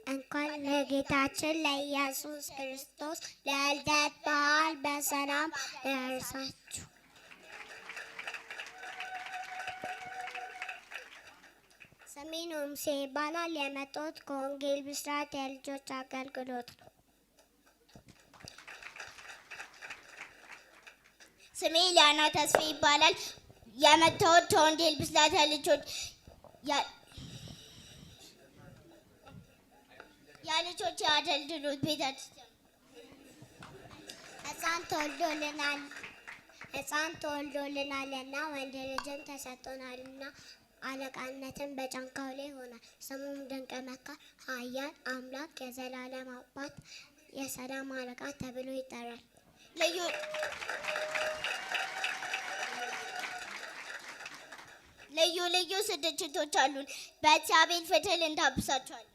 እንኳን ለጌታችን ለኢየሱስ ክርስቶስ ለልደት በዓል በሰላም ያደረሳችሁ። ስሜ ሙሴ ይባላል። የመጣሁት ከወንጌል ብስራት የልጆች አገልግሎት ነው። ስሜ ሊያና ተስፋ ይባላል። የመጣሁት ከወንጌል ብስራት የልጆች የአገልግሎት ቤተክርስቲያን። ሕፃን ተወልዶልናልና ወንድ ልጅም ተሰጥቶናልና አለቃነትን በጫንቃው ላይ ይሆናል። ስሙም ድንቅ መካር፣ ኃያል አምላክ፣ የዘላለም አባት፣ የሰላም አለቃ ተብሎ ይጠራል። ልዩ ልዩ ዝግጅቶች አሉን። በእግዚአብሔር ፊት እንዳብሳቸዋለን።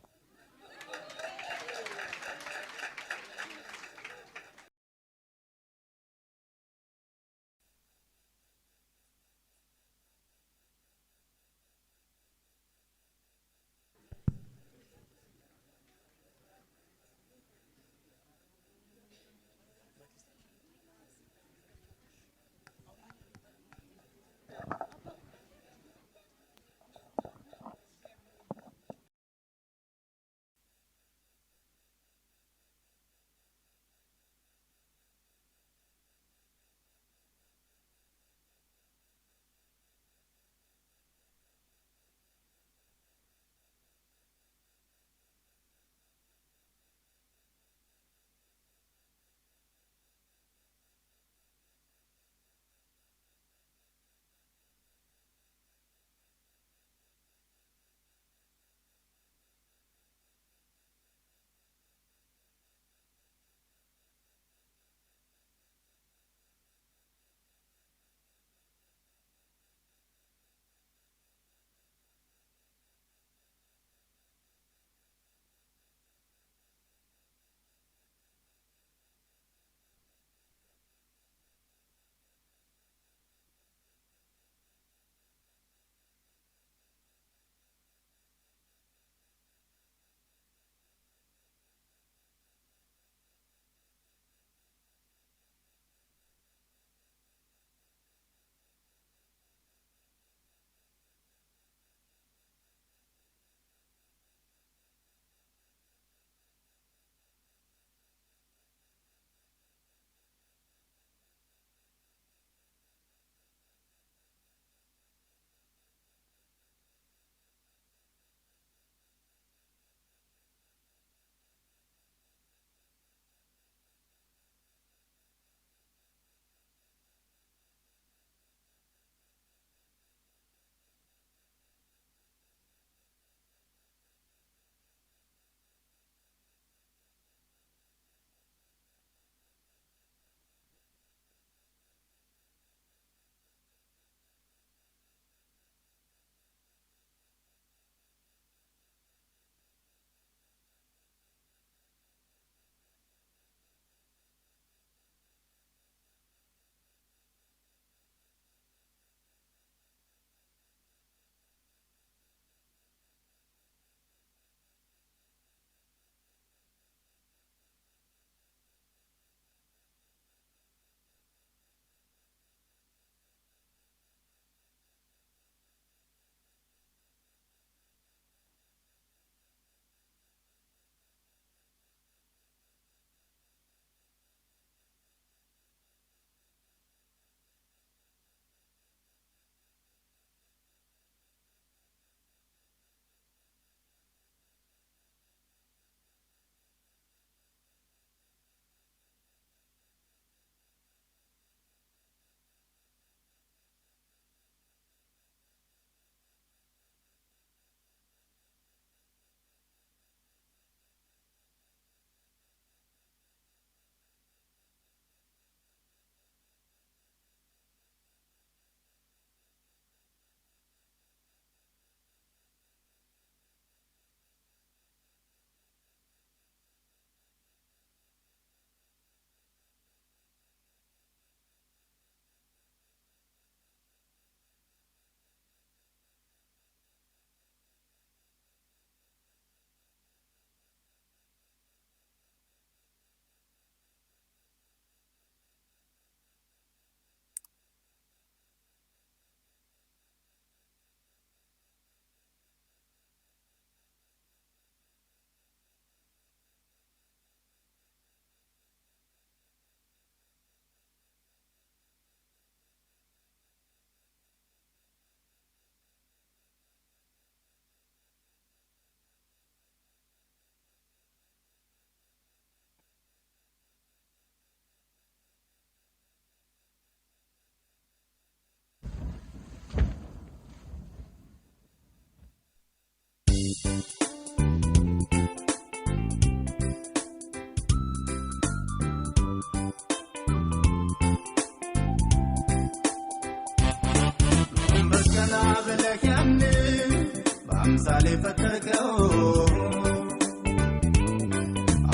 በአምሳሌ ፈጠርከው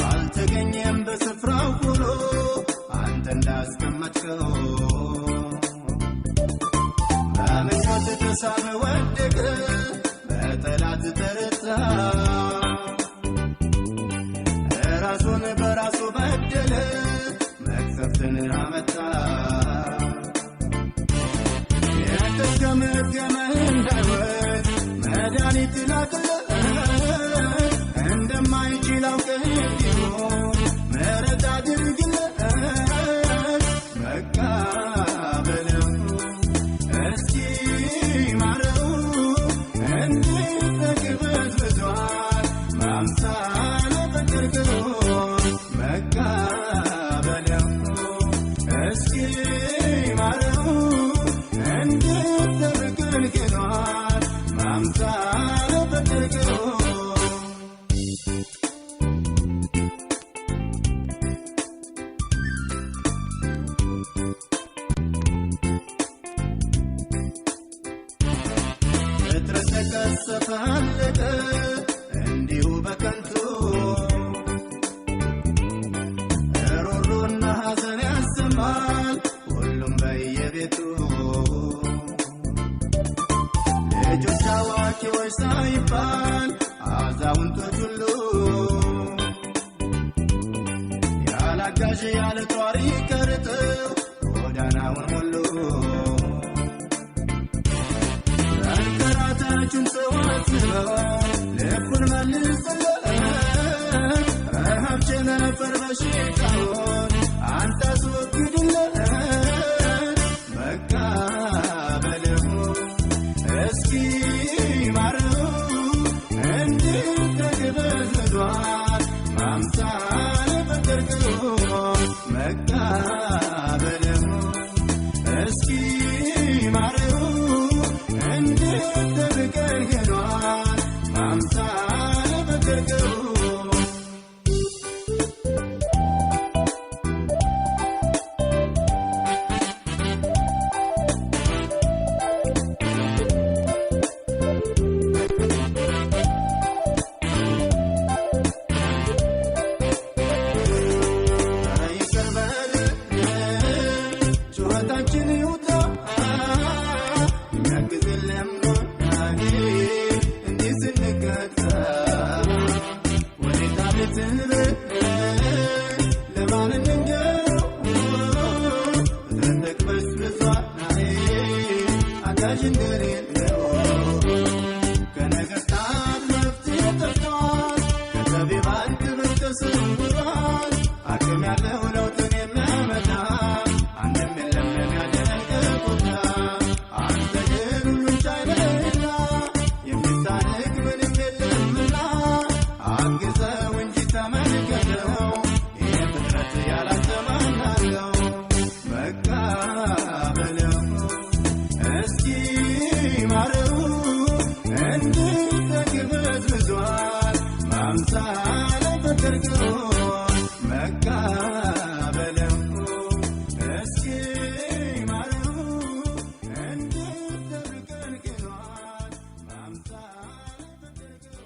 አልተገኘም በስፍራው ሆኖ አንተ እንዳስቀመጥከው በምኞት ተሳበ ወደቀ በጠላት ተረታ ራሱን በራሱ በደለ መቅሰፍትን አመጣ የተገመገመ እንዳይወት መድኃኒት ላክለት እንደማይችል አውቀህ እንዲሆን ምሕረት አድርግለት መቃበለው እስኪ ማረው እንድትጠግበት ብዙኃን በአምሳለ ፈጠርከው መቃበለው እስኪ ማረው እንድትጠብቀን ክዷል በአምሳለ ፈጠርከው ፍጥረት ተቀሰፈ አለቀ እንዲሁ በከንቱ ሮሮና ሐዘን ያሰማል ሁሉም በየቤቱ ልጆች አዋቂዎች ሳይባል አዛውንቶች ሁሉ ያለ አጋዥ ያለ ጧሪ ቀርተው ጎዳናውን ሁሉ አንከራታችን ሰው አስበው ልቡን መልስለት ረሃብ ቸነፈር በሽታውን አንተ አስወግድለት መቃበለው እስኪ ማረው እንድትጠግበት ምድሯን በአምሳለ ፈጠርከው መቃበለው እስኪ ማረው እንድትጠብቀን ክዷል በአምሳለ ፈጠርከው ይቅር በለን ጩኸታችን ይውጣ የሚያግዝልን ጎናዬ እንዲህ ስንቀጣ ወዴት አቤትህ ለማን እንንገረው ተቅበስብሷል ናዬ አጋዥ እንደሌለው ከነገሥታት መፍትሄ ጠፍቷል ከጠቢባን ክብር ተሰውሯል አቅም ያለው ለውጥን የሚያመጣ አንድም የለም የሚያደርግ ቦታ አንተ ግን ሁሉን ቻይ ነህና የሚሳንህ ምንም የለምና አግዘው እንጂ ተመልከተው ይህ ፍጥረት ያላንተ ማን አለው መቃበለው እስኪ ማረው እንድትጠግበት ብዙኃን በአምሳለ ፈጠርከው መቃበለው እስኪ ማረው እንድትጠብቀን ክዷል በአምሳለ ፈጠርከው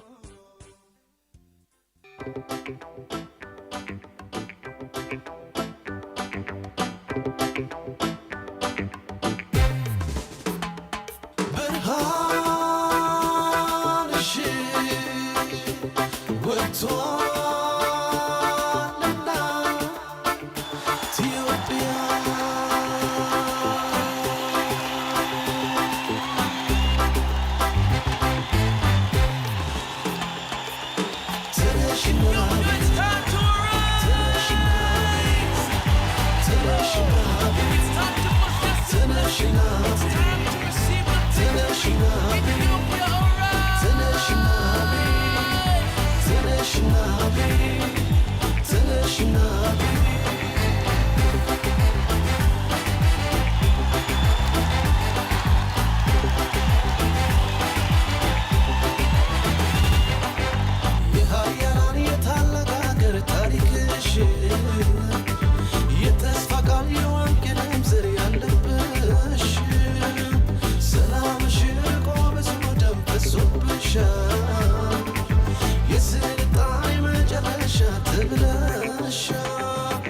ብርሃንሽ ወጥቷልና ኢትዮጵያ ተነሽና ተነሽና ተብለሻል የስልጣኔ መጨረሻ ተብለሻል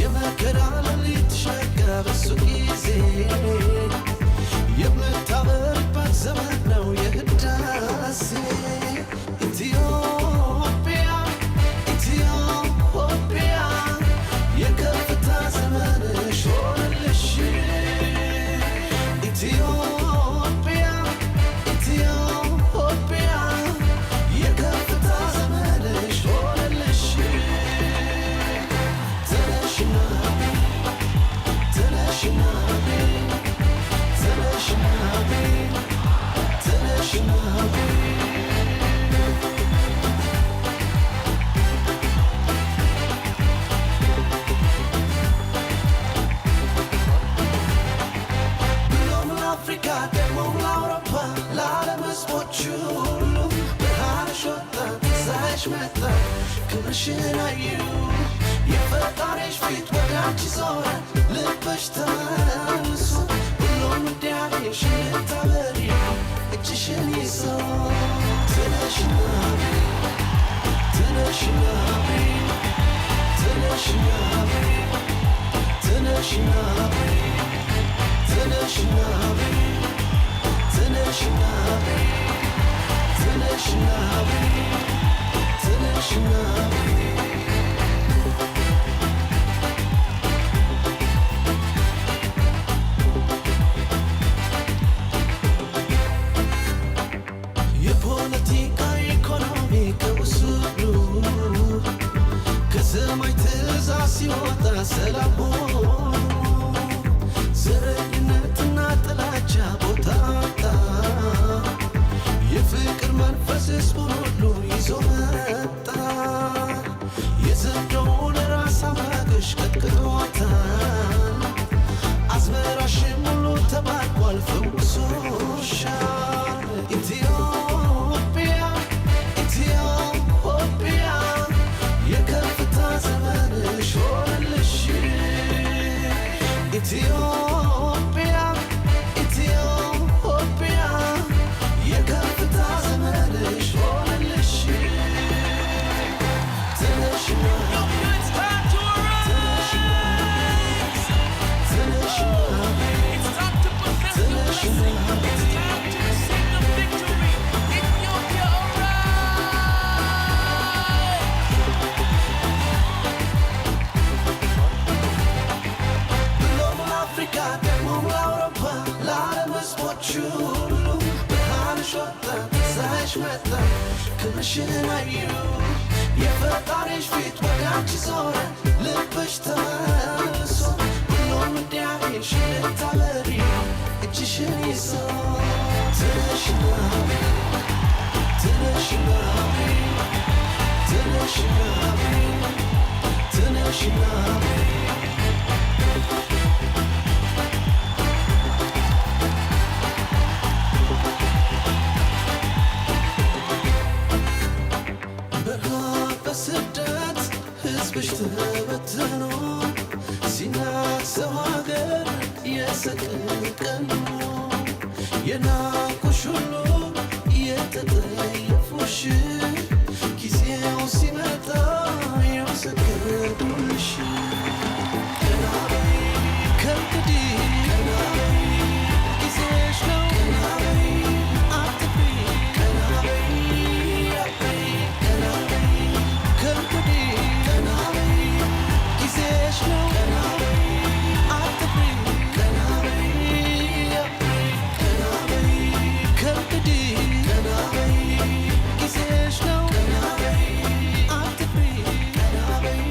የመከራ ሌሊት ሸጋ በሱ ጊዜ የምታበርበት ዘመን ነው የህዳሴ ኢትዮጵያ ኢትዮጵያ የከፍታ ዘመንሽ ሆነልሽ ኢትዮጵያ ኢትዮጵያ የከፍታ ዘመንሽ ሆነልሽ ተነሽና ተነሽና ተነሽና ተነሽና አፍሪካ ደግሞ ለአውሮፓ ለዓለም ህዝቦች ሁሉ ብርሃንሽ ወጣ ትንሣኤሽ መጣ ክብርሽን አዩ የፈጣሪሽ ፊት ወደ አንቺ ዞረ ልብሽ ተመልሶ ሁሉም እንዲያይሽ እንድታበሪ እጅሽን ይዞ ተነሽና ተነሽና ተነሽና ተነሽና ተነሽና ተነሽና ተነሽና ተነሽና የፖለቲካ ኢኮኖሚ ቀውሱ ከሰማይ ትእዛዝ ሲወጣ ሰላም ሆኖ ዘረኝነትና ጥላቻ ቦታ አጣ የፍቅር መንፈስ ሕዝቡን ሁሉ ይዞ መጣ የዘንዶውን ራስ አምላክሽ ቀጥቅጦታል አዝመራሽም ሁሉ ተባርኳል ፈውሶሻል ኢትዮጵያ ኢትዮጵያ የከፍታ ዘመንሽ ሆነልሽ ኢትዮጵያ ኢትዮጵያ የከፍታ ዘመንሽ ሆነልሽ ተነሽና ሁሉ ብርሃንሽ ወጣ ትንሣኤሽ መጣ ክብርሽን አዩ የፈጣሪሽ ፊት ወደ አንቺ ዞረ ልብሽ ተመልሶ ሁሉም እንዲያይሽ እንድታበሪ እጅሽን ይዞ ተነሽና ተነሽና ተነሽና ተነሽና በስደት ሕዝብሽ ተበትኖ ሲናሰው ሀገር የሰቀቀኑ የናቁሽ ሁሉ የተጠየፉሽ ጊዜው ሲመጣ የሰገዱልሽ ቀና በይ ከእንግዲህ ቀና በይ ጊዜሽ ነው ቀና በይ አትፍሪ ቀና በይ ቀና በይ ከእንግዲህ ቀና በይ ጊዜሽ ነው ቀና በይ አትፍሪ ቀና በይ ቀና በይ ከእንግዲህ ቀና በይ ጊዜሽ ነው ቀና በይ አትፍሪ ቀና በይ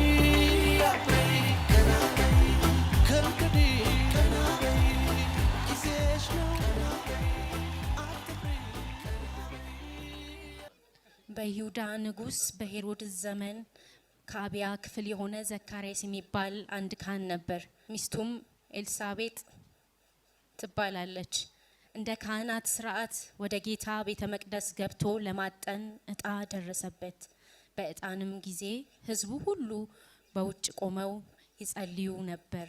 ቀና በይ ከእንግዲህ ቀና በይ ጊዜሽ ነው ቀና በይ አትፍሪ በይሁዳ ንጉሥ በሄሮድስ ዘመን ከአብያ ክፍል የሆነ ዘካርያስ የሚባል አንድ ካህን ነበር። ሚስቱም ኤልሳቤጥ ትባላለች። እንደ ካህናት ስርዓት ወደ ጌታ ቤተ መቅደስ ገብቶ ለማጠን ዕጣ ደረሰበት። በዕጣንም ጊዜ ሕዝቡ ሁሉ በውጭ ቆመው ይጸልዩ ነበር።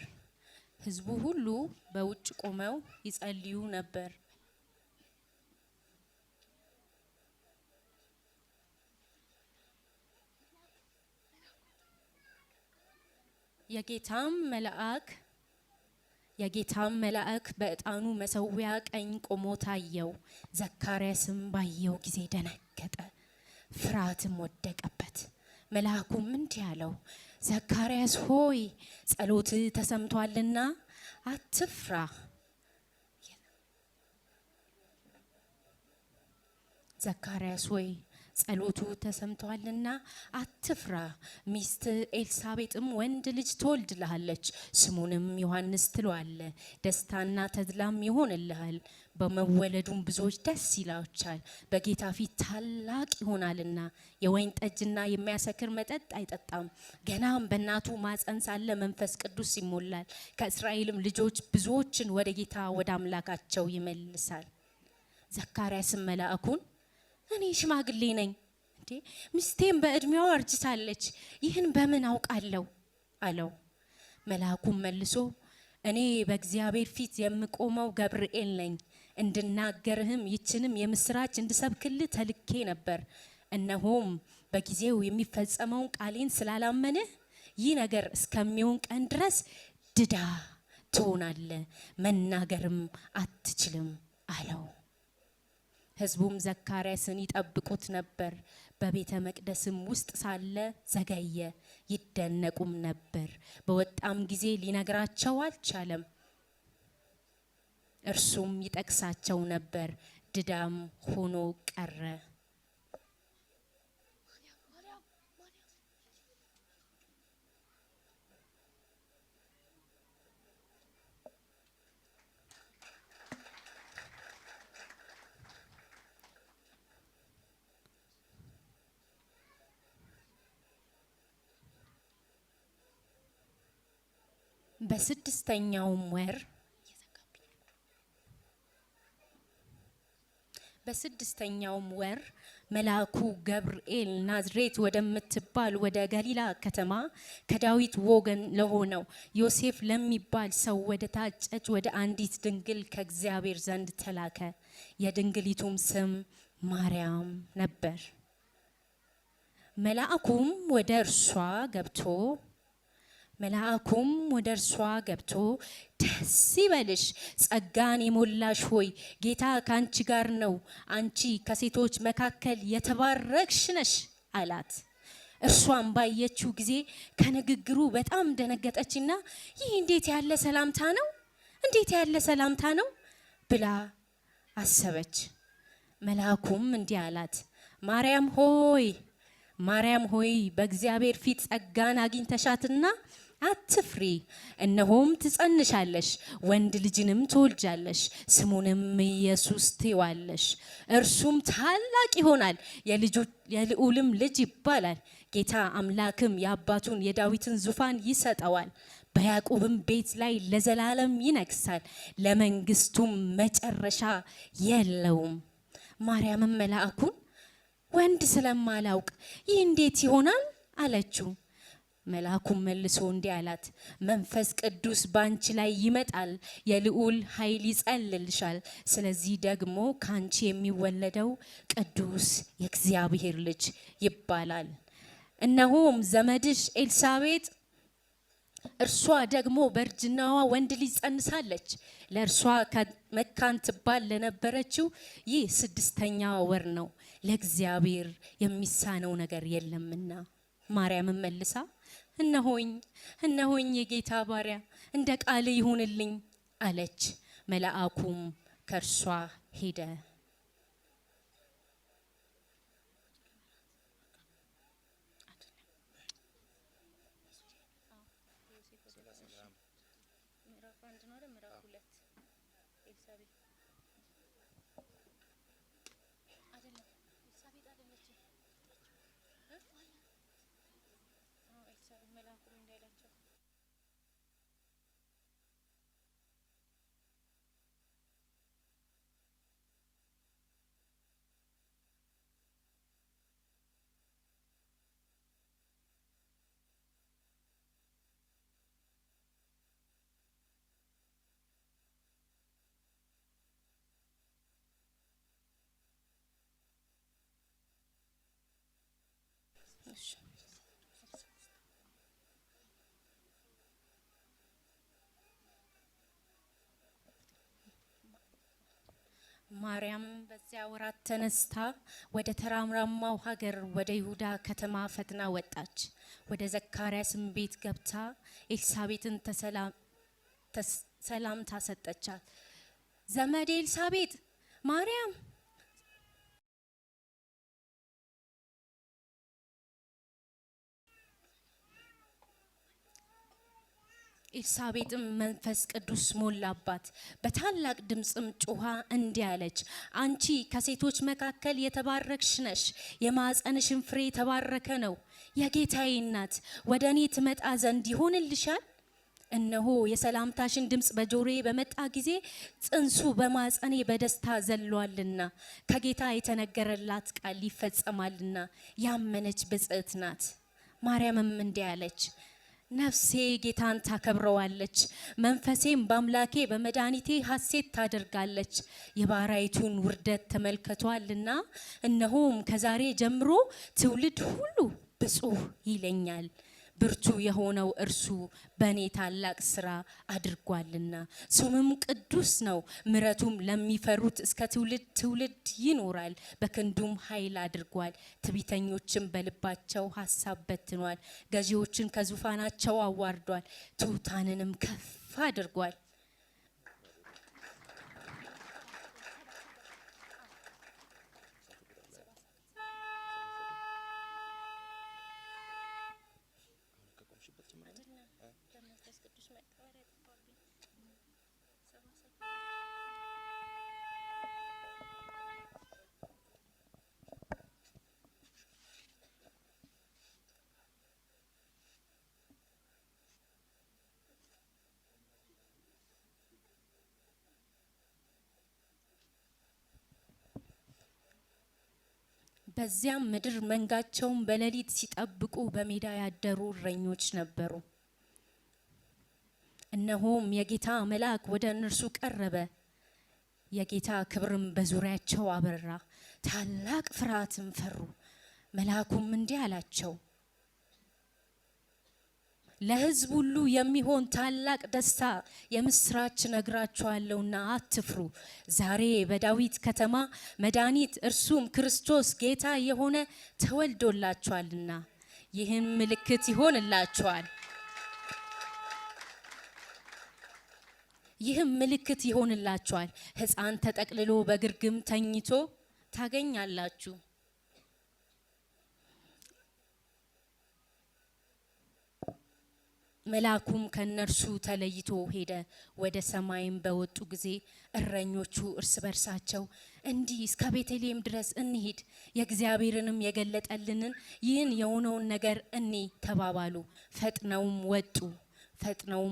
ሕዝቡ ሁሉ በውጭ ቆመው ይጸልዩ ነበር። የጌታም መልአክ በዕጣኑ መሠዊያ ቀኝ ቆሞ ታየው። ዘካርያስም ባየው ጊዜ ደነገጠ፣ ፍርሃትም ወደቀበት። መልአኩም እንዲህ አለው፣ ዘካርያስ ሆይ ጸሎትህ ተሰምቷልና አትፍራ። ዘካርያስ ሆይ ጸሎቱ ተሰምቷልና አትፍራ። ሚስት ኤልሳቤጥም ወንድ ልጅ ትወልድልሃለች፣ ስሙንም ዮሐንስ ትለዋለህ። ደስታና ተድላም ይሆንልሃል፣ በመወለዱም ብዙዎች ደስ ይላቸዋል። በጌታ ፊት ታላቅ ይሆናልና የወይን ጠጅና የሚያሰክር መጠጥ አይጠጣም። ገናም በእናቱ ማፀን ሳለ መንፈስ ቅዱስ ይሞላል። ከእስራኤልም ልጆች ብዙዎችን ወደ ጌታ ወደ አምላካቸው ይመልሳል። ዘካርያስም መልአኩን እኔ ሽማግሌ ነኝ፣ ሚስቴም በእድሜዋ አርጅታለች፣ ይህን በምን አውቃለሁ አለው። መልአኩም መልሶ እኔ በእግዚአብሔር ፊት የምቆመው ገብርኤል ነኝ፣ እንድናገርህም ይችንም የምስራች እንድሰብክልህ ተልኬ ነበር። እነሆም በጊዜው የሚፈጸመውን ቃሌን ስላላመንህ ይህ ነገር እስከሚሆን ቀን ድረስ ድዳ ትሆናለህ፣ መናገርም አትችልም አለው። ሕዝቡም ዘካርያስን ይጠብቁት ነበር። በቤተ መቅደስም ውስጥ ሳለ ዘገየ፣ ይደነቁም ነበር። በወጣም ጊዜ ሊነግራቸው አልቻለም። እርሱም ይጠቅሳቸው ነበር፣ ድዳም ሆኖ ቀረ። በስድስተኛውም ወር መልአኩ ገብርኤል ናዝሬት ወደምትባል ወደ ገሊላ ከተማ ከዳዊት ወገን ለሆነው ዮሴፍ ለሚባል ሰው ወደ ታጨች ወደ አንዲት ድንግል ከእግዚአብሔር ዘንድ ተላከ። የድንግሊቱም ስም ማርያም ነበር። መልአኩም ወደ እርሷ ገብቶ ደስ ይበልሽ፣ ጸጋን የሞላሽ ሆይ ጌታ ካንቺ ጋር ነው፣ አንቺ ከሴቶች መካከል የተባረክሽ ነሽ አላት። እርሷም ባየችው ጊዜ ከንግግሩ በጣም ደነገጠችና ይህ እንዴት ያለ ሰላምታ ነው ብላ አሰበች። መልአኩም እንዲህ አላት፣ ማርያም ሆይ በእግዚአብሔር ፊት ጸጋን አግኝተሻትና አትፍሪ። እነሆም ትጸንሻለሽ፣ ወንድ ልጅንም ትወልጃለሽ፣ ስሙንም ኢየሱስ ትይዋለሽ። እርሱም ታላቅ ይሆናል፣ የልዑልም ልጅ ይባላል። ጌታ አምላክም የአባቱን የዳዊትን ዙፋን ይሰጠዋል፣ በያዕቆብም ቤት ላይ ለዘላለም ይነግሳል፣ ለመንግስቱም መጨረሻ የለውም። ማርያምም መልአኩን ወንድ ስለማላውቅ ይህ እንዴት ይሆናል አለችው። መልአኩም መልሶ እንዲህ አላት፣ መንፈስ ቅዱስ ባንቺ ላይ ይመጣል፣ የልዑል ኃይል ይጸልልሻል። ስለዚህ ደግሞ ካንቺ የሚወለደው ቅዱስ የእግዚአብሔር ልጅ ይባላል። እነሆም ዘመድሽ ኤልሳቤጥ እርሷ ደግሞ በእርጅናዋ ወንድ ልጅ ጸንሳለች። ለእርሷ መካን ትባል ለነበረችው ይህ 6ኛ ወር ነው፣ ለእግዚአብሔር የሚሳነው ነገር የለምና። ማርያምን መልሳ እነሆኝ የጌታ ባሪያ፣ እንደ ቃል ይሁንልኝ አለች። መልአኩም ከእርሷ ሄደ። ማርያም በዚያ ወራት ተነስታ ወደ ተራራማው ሀገር ወደ ይሁዳ ከተማ ፈጥና ወጣች። ወደ ዘካርያስም ቤት ገብታ ኤልሳቤጥን ሰላምታ ሰጠቻት። ዘመዴ ኤልሳቤጥ ማርያም ኤልሳቤጥም መንፈስ ቅዱስ ሞላባት፣ በታላቅ ድምጽም ጮኻ እንዲህ አለች፣ አንቺ ከሴቶች መካከል የተባረክሽ ነሽ፣ የማኅፀንሽም ፍሬ የተባረከ ነው። የጌታዬ እናት ወደ እኔ ትመጣ ዘንድ ይሆንልሻል? እነሆ የሰላምታሽን ድምጽ በጆሮዬ በመጣ ጊዜ ጽንሱ በማኅፀኔ በደስታ ዘሏልና ከጌታ የተነገረላት ቃል ይፈጸማልና ያመነች ብፅዕት ናት። ማርያምም እንዲህ አለች፣ ነፍሴ ጌታን ታከብረዋለች፣ መንፈሴም በአምላኬ በመድኃኒቴ ሐሴት ታደርጋለች። የባሪያይቱን ውርደት ተመልክቷልና እነሆም ከዛሬ ጀምሮ ትውልድ ሁሉ ብፁዕ ይለኛል። ብርቱ የሆነው እርሱ በእኔ ታላቅ ስራ አድርጓልና ስሙም ቅዱስ ነው። ምሕረቱም ለሚፈሩት እስከ ትውልድ ትውልድ ይኖራል። በክንዱም ኃይል አድርጓል። ትዕቢተኞችን በልባቸው ሐሳብ በትኗል። ገዢዎችን ከዙፋናቸው አዋርዷል። ትሑታንንም ከፍ አድርጓል። በዚያም ምድር መንጋቸውን በሌሊት ሲጠብቁ በሜዳ ያደሩ እረኞች ነበሩ። እነሆም የጌታ መልአክ ወደ እነርሱ ቀረበ፣ የጌታ ክብርም በዙሪያቸው አበራ፣ ታላቅ ፍርሃትም ፈሩ። መልአኩም እንዲህ አላቸው፣ ለሕዝብ ሁሉ የሚሆን ታላቅ ደስታ የምስራች ነግራችኋለሁና አትፍሩ። ዛሬ በዳዊት ከተማ መድኃኒት እርሱም ክርስቶስ ጌታ የሆነ ተወልዶላችኋልና ይህም ምልክት ይሆንላችኋል። ይህም ምልክት ይሆንላችኋል፣ ሕፃን ተጠቅልሎ በግርግም ተኝቶ ታገኛላችሁ። መልአኩም ከነርሱ ተለይቶ ሄደ። ወደ ሰማይም በወጡ ጊዜ እረኞቹ እርስ በርሳቸው እንዲህ እስከ ቤተልሔም ድረስ እንሂድ፣ የእግዚአብሔርንም የገለጠልንን ይህን የሆነውን ነገር እኔ ተባባሉ። ፈጥነውም ወጡ። ፈጥነው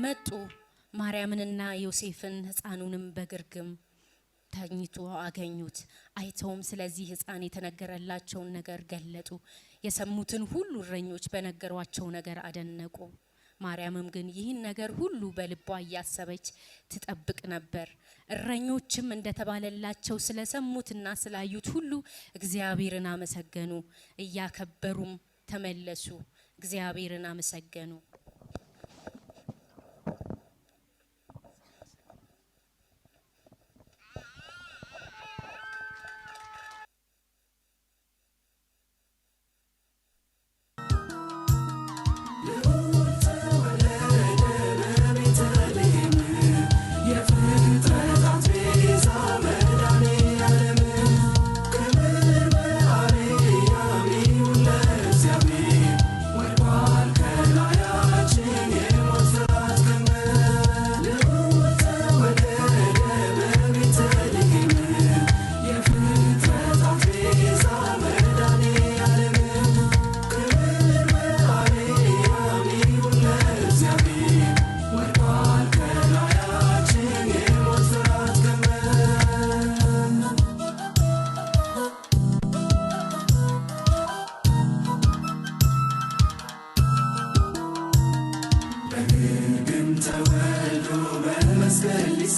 መጡ። ማርያምንና ዮሴፍን ሕፃኑንም በግርግም ተኝቶ አገኙት። አይተውም ስለዚህ ሕፃን የተነገረላቸውን ነገር ገለጡ። የሰሙትን ሁሉ እረኞች በነገሯቸው ነገር አደነቁ። ማርያምም ግን ይህን ነገር ሁሉ በልቧ እያሰበች ትጠብቅ ነበር። እረኞችም እንደተባለላቸው ስለሰሙትና ስላዩት ሁሉ እግዚአብሔርን አመሰገኑ። እያከበሩም ተመለሱ። እግዚአብሔርን አመሰገኑ።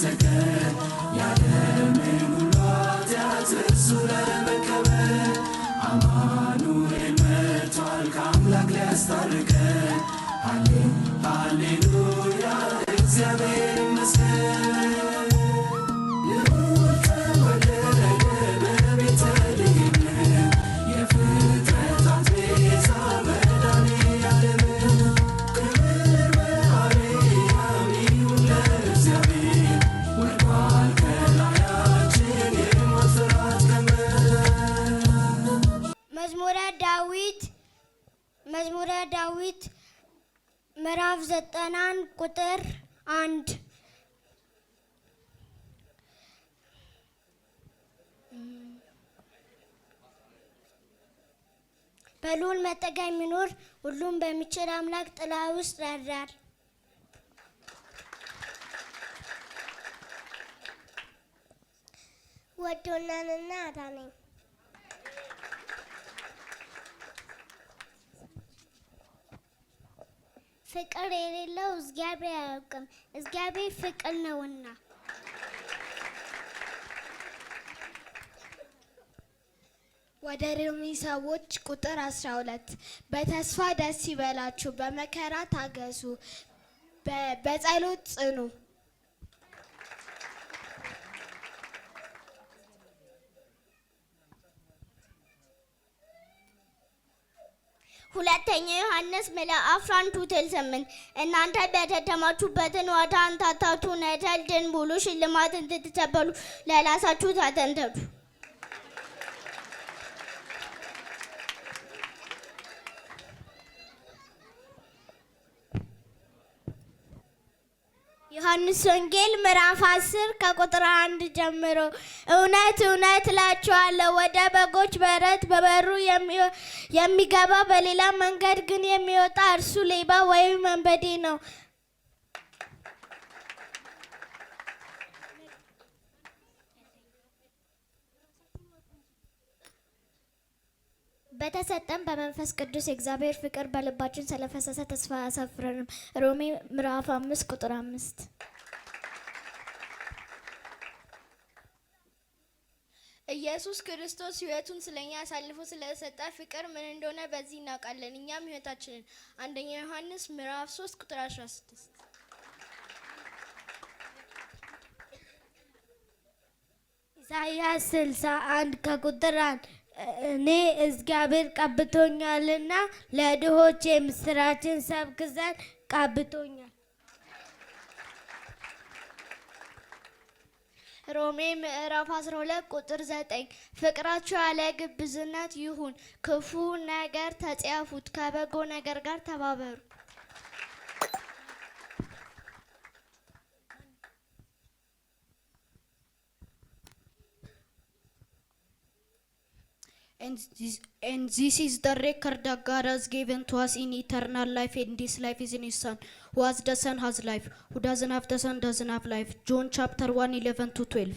ለመሰከር ያለምን ሁሉ ኃጢአት እርሱ ለመቀበል አማኑኤል መጥቷል ከአምላክ ሊያስታርቀን። ሃሌሉያ እግዚአብሔር ይመስገን። ልዑል ተወለደ በቤተልሔም የፍጥረታት ቤዛ መድኃኔዓለም። ክብር በአርያም ይሁን ለእግዚአብሔር ወርዷል ከላያችን የሞት ፍርሃት ቀንበር። መዝሙረ ዳዊት ምዕራፍ 90 ቁጥር 1 በልዑል መጠጊያ የሚኖር ሁሉም በሚችል አምላክ ጥላ ውስጥ ያድራል። ወዶናልና አዳነን። ፍቅር የሌለው እግዚአብሔር አያውቅም፣ እግዚአብሔር ፍቅር ነውና። ወደ ሮሜ ሰዎች ቁጥር 12 በተስፋ ደስ ይበላችሁ፣ በመከራ ታገሱ፣ በጸሎት ጽኑ። ሁለተኛ ዮሐንስ ምዕራፍ 1:8 እናንተ በተጠማችሁበትን ወደ አንታታችሁ ነተል ድን ሙሉ ሽልማት እንድትቀበሉ ለራሳችሁ ታተንተዱ። ዮሐንስ ወንጌል ምዕራፍ 10 ከቁጥር 1 ጀምሮ እውነት እውነት እላችኋለሁ ወደ በጎች በረት በበሩ የሚገባ በሌላ መንገድ ግን የሚወጣ እርሱ ሌባ ወይም ወንበዴ ነው። በተሰጠን በመንፈስ ቅዱስ የእግዚአብሔር ፍቅር በልባችን ስለፈሰሰ ተስፋ አያሳፍረንም። ሮሜ ምዕራፍ 5 ቁጥር 5 ኢየሱስ ክርስቶስ ሕይወቱን ስለኛ አሳልፎ ስለሰጠ ፍቅር ምን እንደሆነ በዚህ እናውቃለን፣ እኛም ሕይወታችንን። አንደኛ ዮሐንስ ምዕራፍ 3 ቁጥር 16 ኢሳይያስ 61 ከቁጥር 1 እኔ እግዚአብሔር ቀብቶኛልና ለድሆች የምስራችን ሰብክ ዘንድ ቀብቶኛል። ሮሜ ምዕራፍ 12 ቁጥር 9 ፍቅራችሁ ያለ ግብዝነት ይሁን፣ ክፉ ነገር ተጸየፉት፣ ከበጎ ነገር ጋር ተባበሩ። And this is the record that God has given to us in eternal life, and this life is in His Son. Who has the Son has life. Who doesn't have the Son doesn't have life. John chapter 1:11-12.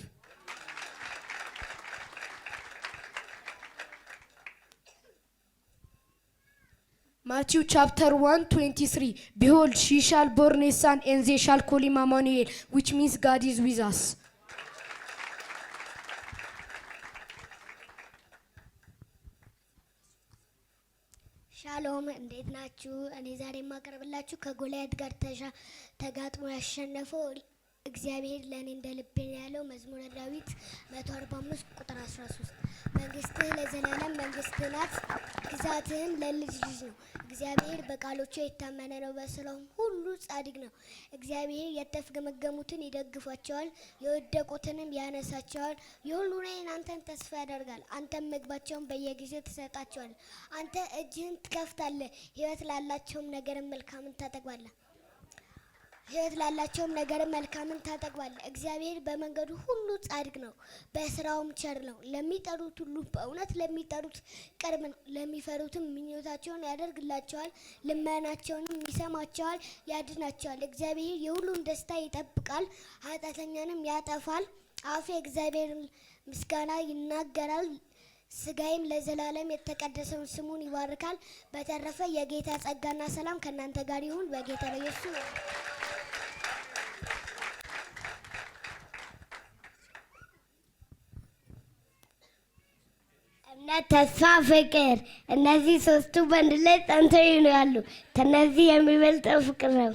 Matthew chapter 1:23. Behold, she shall born a son, and they shall call him Emmanuel, which means God is with us. ሻሎም እንዴት ናችሁ? እኔ ዛሬ የማቀርብላችሁ ከጎልያድ ጋር ተጋጥሞ ያሸነፈው እግዚአብሔር ለእኔ እንደ ልቤ ነው ያለው መዝሙረ ዳዊት 145 ቁጥር 13 መንግስትህ ለዘላለም መንግስትህ ናት፣ ግዛትህም ለልጅ ልጅ ነው። እግዚአብሔር በቃሎቹ የታመነ ነው፣ በስራውም ሁሉ ጻድቅ ነው። እግዚአብሔር የተፍገመገሙትን ይደግፋቸዋል፣ የወደቁትንም ያነሳቸዋል። የሁሉን አንተን ተስፋ ያደርጋል፣ አንተም ምግባቸውን በየጊዜው ትሰጣቸዋል። አንተ እጅህን ትከፍታለህ፣ ሕይወት ላላቸውም ነገርን መልካምን ታጠግባለህ። ሕይወት ላላቸውም ነገር መልካምን ታጠግባለህ። እግዚአብሔር በመንገዱ ሁሉ ጻድቅ ነው፣ በስራውም ቸር ነው። ለሚጠሩት ሁሉ በእውነት ለሚጠሩት ቅርብ ነው። ለሚፈሩትም ምኞታቸውን ያደርግላቸዋል፣ ልመናቸውንም ይሰማቸዋል፣ ያድናቸዋል። እግዚአብሔር የሁሉን ደስታ ይጠብቃል፣ ኃጢአተኛንም ያጠፋል። አፌ እግዚአብሔር ምስጋና ይናገራል፣ ስጋዬም ለዘላለም የተቀደሰውን ስሙን ይባርካል። በተረፈ የጌታ ጸጋና ሰላም ከእናንተ ጋር ይሁን። በጌታ በኢየሱስ እምነት፣ ተስፋ፣ ፍቅር እነዚህ ሶስቱ በአንድ ላይ ጸንተው ይኖራሉ። ከነዚህ የሚበልጠው ፍቅር ነው።